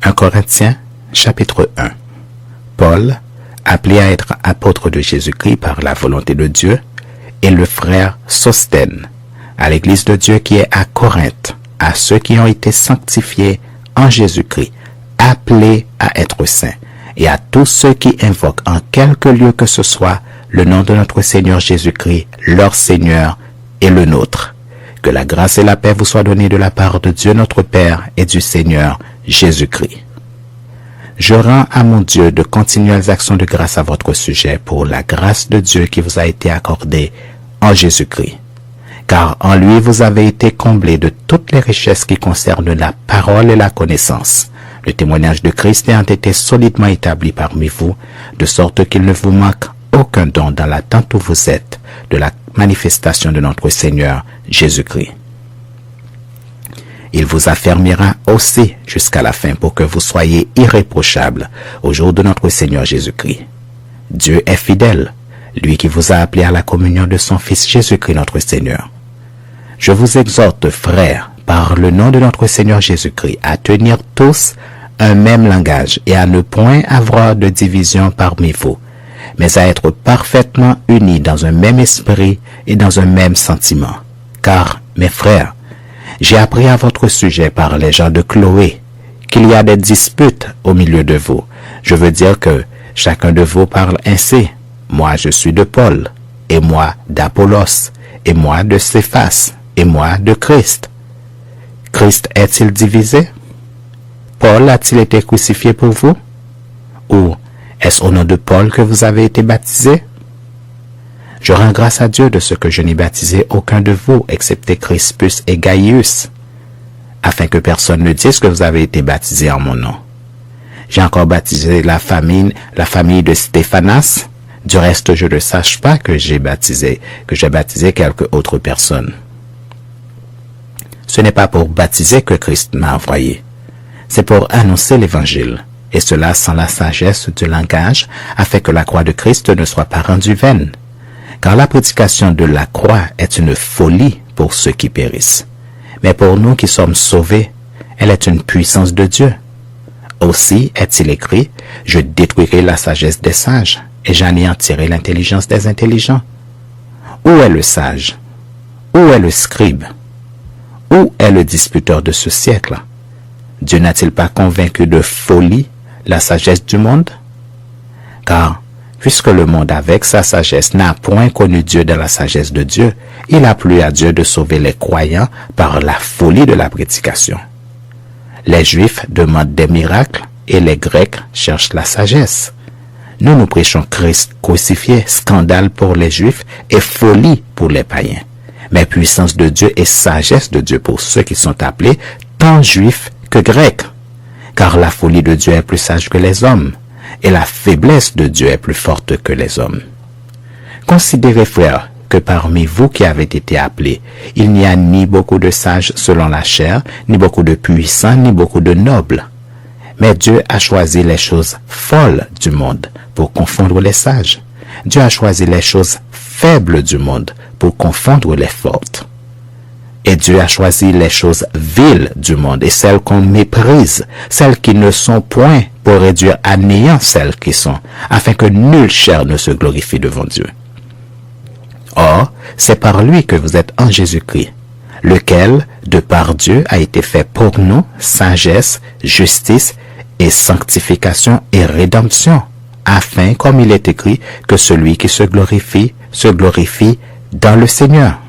1 Corinthiens, chapitre 1. Paul, appelé à être apôtre de Jésus-Christ par la volonté de Dieu, et le frère Sostène, à l'église de Dieu qui est à Corinthe, à ceux qui ont été sanctifiés en Jésus-Christ, appelés à être saints, et à tous ceux qui invoquent en quelque lieu que ce soit le nom de notre Seigneur Jésus-Christ, leur Seigneur et le nôtre. Que la grâce et la paix vous soient données de la part de Dieu notre Père et du Seigneur Jésus-Christ. Je rends à mon Dieu de continuelles actions de grâce à votre sujet pour la grâce de Dieu qui vous a été accordée en Jésus-Christ. Car en lui vous avez été comblés de toutes les richesses qui concernent la parole et la connaissance. Le témoignage de Christ ayant été solidement établi parmi vous, de sorte qu'il ne vous manque aucun don dans l'attente où vous êtes de la manifestation de notre Seigneur Jésus-Christ. Il vous affermira aussi jusqu'à la fin pour que vous soyez irréprochables au jour de notre Seigneur Jésus-Christ. Dieu est fidèle, lui qui vous a appelé à la communion de son Fils Jésus-Christ notre Seigneur. Je vous exhorte, frères, par le nom de notre Seigneur Jésus-Christ, à tenir tous un même langage et à ne point avoir de division parmi vous, mais à être parfaitement unis dans un même esprit et dans un même sentiment. Car, mes frères, j'ai appris à votre sujet par les gens de Chloé qu'il y a des disputes au milieu de vous. Je veux dire que chacun de vous parle ainsi. Moi, je suis de Paul, et moi d'Apollos, et moi de Céphas, et moi de Christ. Christ est-il divisé? Paul a-t-il été crucifié pour vous? Ou est-ce au nom de Paul que vous avez été baptisés? Je rends grâce à Dieu de ce que je n'ai baptisé aucun de vous, excepté Crispus et Gaius, afin que personne ne dise que vous avez été baptisés en mon nom. J'ai encore baptisé la famille de Stéphanas. Du reste, je ne sache pas que j'ai baptisé quelque autre personne. Ce n'est pas pour baptiser que Christ m'a envoyé. C'est pour annoncer l'Évangile, et cela sans la sagesse du langage, afin que la croix de Christ ne soit pas rendue vaine. Car la prédication de la croix est une folie pour ceux qui périssent. Mais pour nous qui sommes sauvés, elle est une puissance de Dieu. Aussi est-il écrit, « Je détruirai la sagesse des sages, et j'anéantirai l'intelligence des intelligents. » Où est le sage? Où est le scribe? Où est le disputeur de ce siècle? Dieu n'a-t-il pas convaincu de folie la sagesse du monde? Car, puisque le monde avec sa sagesse n'a point connu Dieu dans la sagesse de Dieu, il a plu à Dieu de sauver les croyants par la folie de la prédication. Les Juifs demandent des miracles et les Grecs cherchent la sagesse. Nous prêchons Christ crucifié, scandale pour les Juifs et folie pour les païens. Mais puissance de Dieu et sagesse de Dieu pour ceux qui sont appelés tant Juifs que Grecs. Car la folie de Dieu est plus sage que les hommes, et la faiblesse de Dieu est plus forte que les hommes. Considérez, frères, que parmi vous qui avez été appelés, il n'y a ni beaucoup de sages selon la chair, ni beaucoup de puissants, ni beaucoup de nobles. Mais Dieu a choisi les choses folles du monde pour confondre les sages. Dieu a choisi les choses faibles du monde pour confondre les fortes. Et Dieu a choisi les choses viles du monde et celles qu'on méprise, celles qui ne sont point, pour réduire à néant celles qui sont, afin que nulle chair ne se glorifie devant Dieu. Or, c'est par lui que vous êtes en Jésus-Christ, lequel, de par Dieu, a été fait pour nous sagesse, justice et sanctification et rédemption, afin, comme il est écrit, que celui qui se glorifie dans le Seigneur.